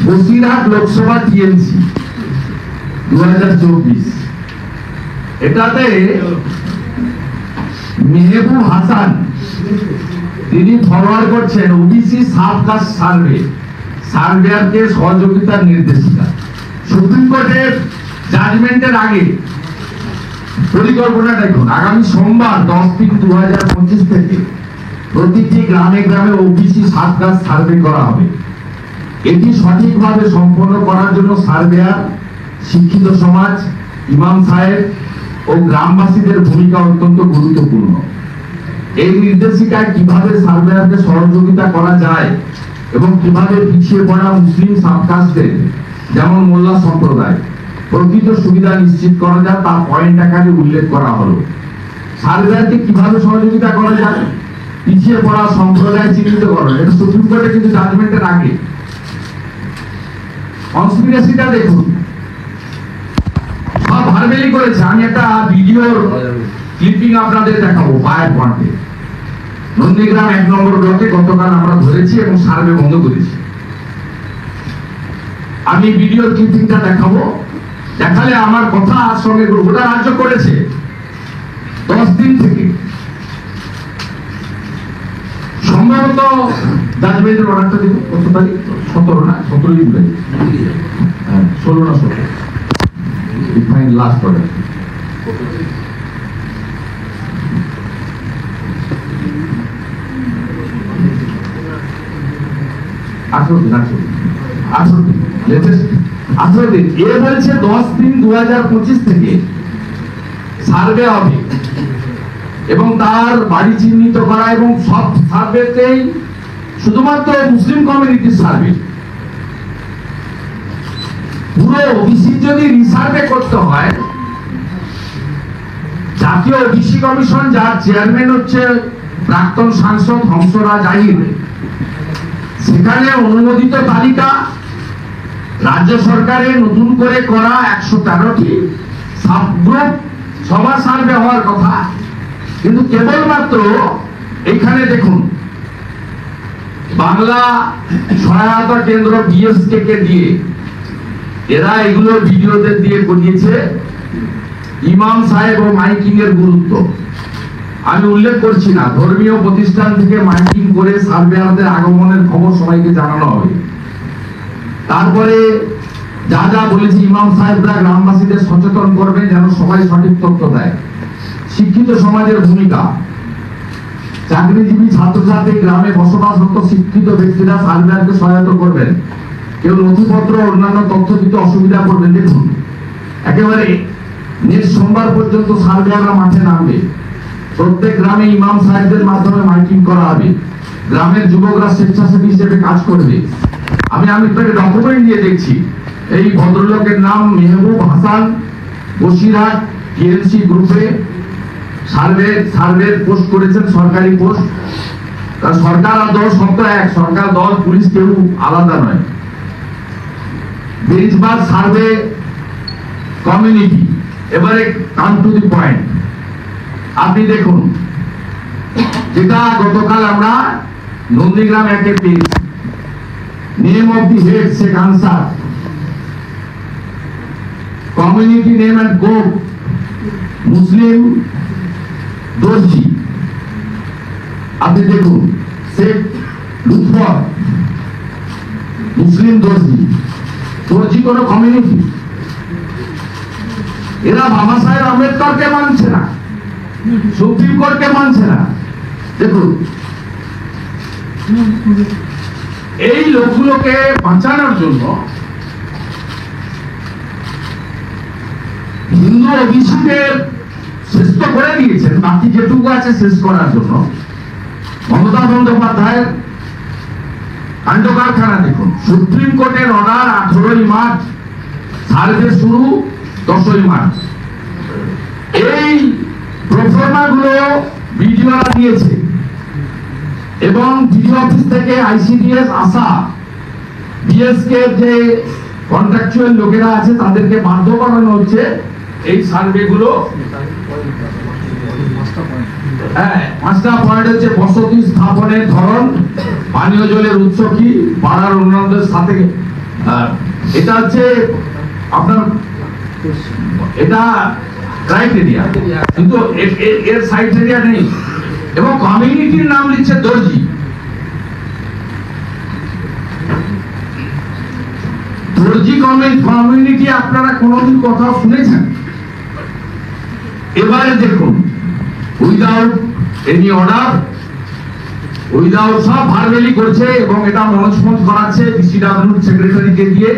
Basirhat Lok Sabha TMC 2024, এটাতে মেহবুব হাসান তিনি forward করছেন ওবিসি সাব কাস্ট সার্ভেয়ারকে সহযোগিতার নির্দেশিকা। সুপ্রিম কোর্টের জাজমেন্টের আগে পরিকল্পনা দেখুন, আগামী সোমবার 10/3/2025 থেকে প্রতিটি গ্রামে গ্রামে ওবিসি সাব কাস্ট সার্ভে করা হবে। এটি সঠিকভাবে সম্পন্ন করার জন্য সার্ভেয়ার, শিক্ষিত সমাজ, ইমাম সাহেব ও গ্রামবাসীদের ভূমিকা অত্যন্ত গুরুত্বপূর্ণ। এই নির্দেশিকায় কিভাবে সার্ভেয়ারকে সহযোগিতা করা যায় এবং কিভাবে পিছিয়ে পড়া মুসলিম সাবকাস্টদের যেমন মোল্লা সম্প্রদায় প্রকৃত সুবিধা নিশ্চিত করা যায় তা পয়েন্ট আকারে উল্লেখ করা হলো। সার্ভেয়ারকে কিভাবে সহযোগিতা করা যায়, পিছিয়ে পড়া সম্প্রদায় চিহ্নিত করা, এটা সুপ্রিম কোর্টে কিন্তু জাজমেন্টের আগে। কনস্পিরেসিটা দেখুন, সব ভারবেলি করেছে। আমি একটা ভিডিওর ক্লিপিং আপনাদের দেখাবো পায়ের পয়েন্টে। নন্দীগ্রাম 1 নম্বর ব্লকে গতকাল আমরা ধরেছি এবং সার্ভে বন্ধ করেছি। আমি ভিডিওর ক্লিপিংটা দেখাবো, দেখালে আমার কথা সঙ্গে গোটা রাজ্য করেছে 10 দিন থেকে। সম্ভবত জাজমেন্টের অর্ডারটা দেখুন, কত তারিখ? 17 না 17 জুলাই, 16 না 17 ফাইন লাস্ট অর্ডার। এ বলছে 10/3/2025 থেকে সার্ভে হবে এবং তার বাড়ি চিহ্নিত করা, এবং সব সার্ভেতেই শুধুমাত্র মুসলিম কমিউনিটির সার্ভে। পুরো ওবিসি যদি রিসার্ভে করতে হয়, জাতীয় ওবিসি কমিশন যার চেয়ারম্যান হচ্ছে প্রাক্তন সাংসদ হংসরাজ আহির, সেখানে অনুমোদিত তালিকা রাজ্য সরকারের নতুন করে করা 113টি সাবগ্রুপ সবার সার্ভে হওয়ার কথা। কিন্তু কেবলমাত্র এখানে দেখুন, বাংলা সহায়তা কেন্দ্র বিএসকে কে দিয়ে এরা এগুলো ভিডিওতে দিয়ে করিয়েছে। ইমাম সাহেব ও মাইকিং এর গুরুত্ব আমি উল্লেখ করছি না, ধর্মীয় প্রতিষ্ঠান থেকে মাইকিং করে সার্ভেয়ারদের আগমনের খবর সবাইকে জানানো হবে। তারপরে যা যা বলেছি, ইমাম সাহেবরা গ্রামবাসীদের সচেতন করবেন যেন সবাই সঠিক তথ্য দেয়। শিক্ষিত সমাজের ভূমিকা, চাকরিজীবী ছাত্রছাত্রী, গ্রামে বসবাসরত শিক্ষিত ব্যক্তিরা সার্ভেয়ারকে সহায়তা করবেন। কেউ নথিপত্র অন্যান্য তথ্য দিতে অসুবিধা করবেন। দেখুন, একেবারে নেক্সট সোমবার পর্যন্ত সার্ভেয়াররা মাঠে নামবে। প্রত্যেক গ্রামে ইমাম সাহেবদের মাধ্যমে মাইকিং করা হবে। গ্রামের যুবকরা স্বেচ্ছাসেবী হিসেবে কাজ করবে। আমি তাকে ডকুমেন্ট দিয়ে দেখছি। এই ভদ্রলোকের নাম মেহবুব হাসান, বসিরহাট টিএমসি গ্রুপে সার্ভে পোস্ট করেছেন, সরকারি পোস্ট। সরকার আর দল শব্দ এক, সরকার দল পুলিশ কেউ আলাদা নয়। Benchmark survey community. এবারে কাম টু দি পয়েন্ট। আপনি দেখুন, যেটা গতকাল আমরা নন্দীগ্রাম 1-এ পেয়েছি, name of the head Sheikh Ansar, community name and code Muslim Darji. আপনি দেখুন, শেখ লুৎফর মুসলিম দর্জি কোন কমিউনিটি? এরা বাবা সাহেব আম্বেদকরকে মানছে না, সুপ্রিম কোর্টকে মানছে না। দেখুন, এই লোকগুলোকে বাঁচানোর জন্য হিন্দু ওবিসিদের শেষ তো করে দিয়েছেন, বাকি যেটুকু আছে শেষ করার জন্য মমতা বন্দ্যোপাধ্যায়ের কাণ্ড কারখানা। দেখুন, সুপ্রিম কোর্টের অর্ডার 18ই মার্চ, সার্ভে শুরু 10ই মার্চ। এই প্রফর্মা গুলো বিডিওরা দিয়েছে এবং ডিডি অফিস থেকে আইসিডিএস আসা বিএসকে যে কন্ট্রাকচুয়াল লোকেরা আছে তাদেরকে বাধ্য করানো হচ্ছে এই সার্ভে গুলো। 5টা পয়েন্ট হচ্ছে বসতি স্থাপনের ধরন, পানীয় জলের উৎস কি, পাড়ার অন্যান্যদের সাথে এটা হচ্ছে আপনার এটা ক্রাইটেরিয়া, কিন্তু এর সাইটেরিয়া নেই। এবং কমিউনিটির নাম লিখছে দর্জি। দর্জি কমিউনিটি আপনারা কোনোদিন কোথাও শুনেছেন? এবারে দেখুন, উইদাউট এনি অর্ডার, উইদাউট সব ভারবেলি করছে এবং এটা মনস্পন্দ করাচ্ছে বিসিডব্লিউ সেক্রেটারিকে দিয়ে।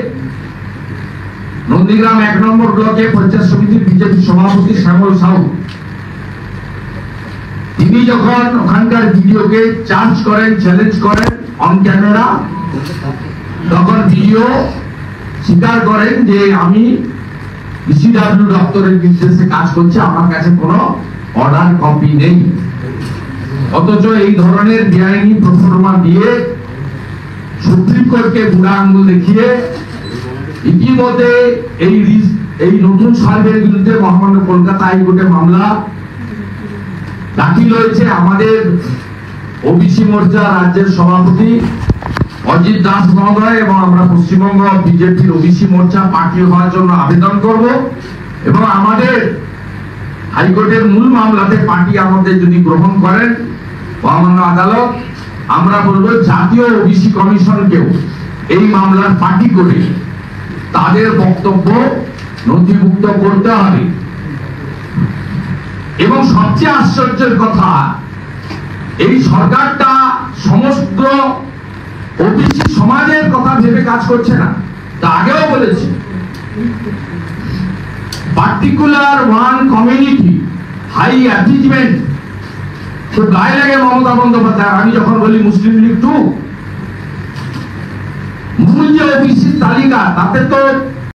নন্দীগ্রাম 1 নম্বর ব্লকে পঞ্চায়েত সমিতির বিজেপি সভাপতি শ্যামল সাহু, তিনি যখন ওখানকার ভিডিওকে চার্জ করেন, চ্যালেঞ্জ করেন অন ক্যামেরা, তখন ভিডিও স্বীকার করেন যে আমি বিসিডব্লিউ দপ্তরের নির্দেশে কাজ করছি, আমার কাছে কোনো অর্ডার কপি নেই। অথচ এই ধরনের বেআইনি প্রফর্মা দিয়ে সুপ্রিম কোর্টকে বুড়া আঙ্গুল দেখিয়ে ইতিমধ্যে এই নতুন সার্ভের বিরুদ্ধে মহামান্য কলকাতা হাইকোর্টে মামলা দাখিল হয়েছে। আমাদের ওবিসি মোর্চা রাজ্যের সভাপতি অজিত দাস মহোদয় এবং আমরা পশ্চিমবঙ্গ বিজেপির ওবিসি মোর্চা পার্টি হওয়ার জন্য আবেদন করব এবং আমাদের হাইকোর্টের মূল মামলাতে পার্টি আমাদের যদি গ্রহণ করেন মহামান্য আদালত, আমরা বলবো জাতীয় ওবিসি কমিশনকেও এই মামলার পার্টি করে তাদের বক্তব্য নথিভুক্ত করতে হবে। এবং সবচেয়ে আশ্চর্যের কথা, এই সরকারটা সমস্ত ওবিসি সমাজের কথা ভেবে কাজ করছে না। তা আগেও বলেছি, particular one community high achievement তো গায়ে লাগে মমতা বন্দ্যোপাধ্যায়। আমি যখন বলি মুসলিম লীগ 2, মূল যে ওবিসির তালিকা তাতে তো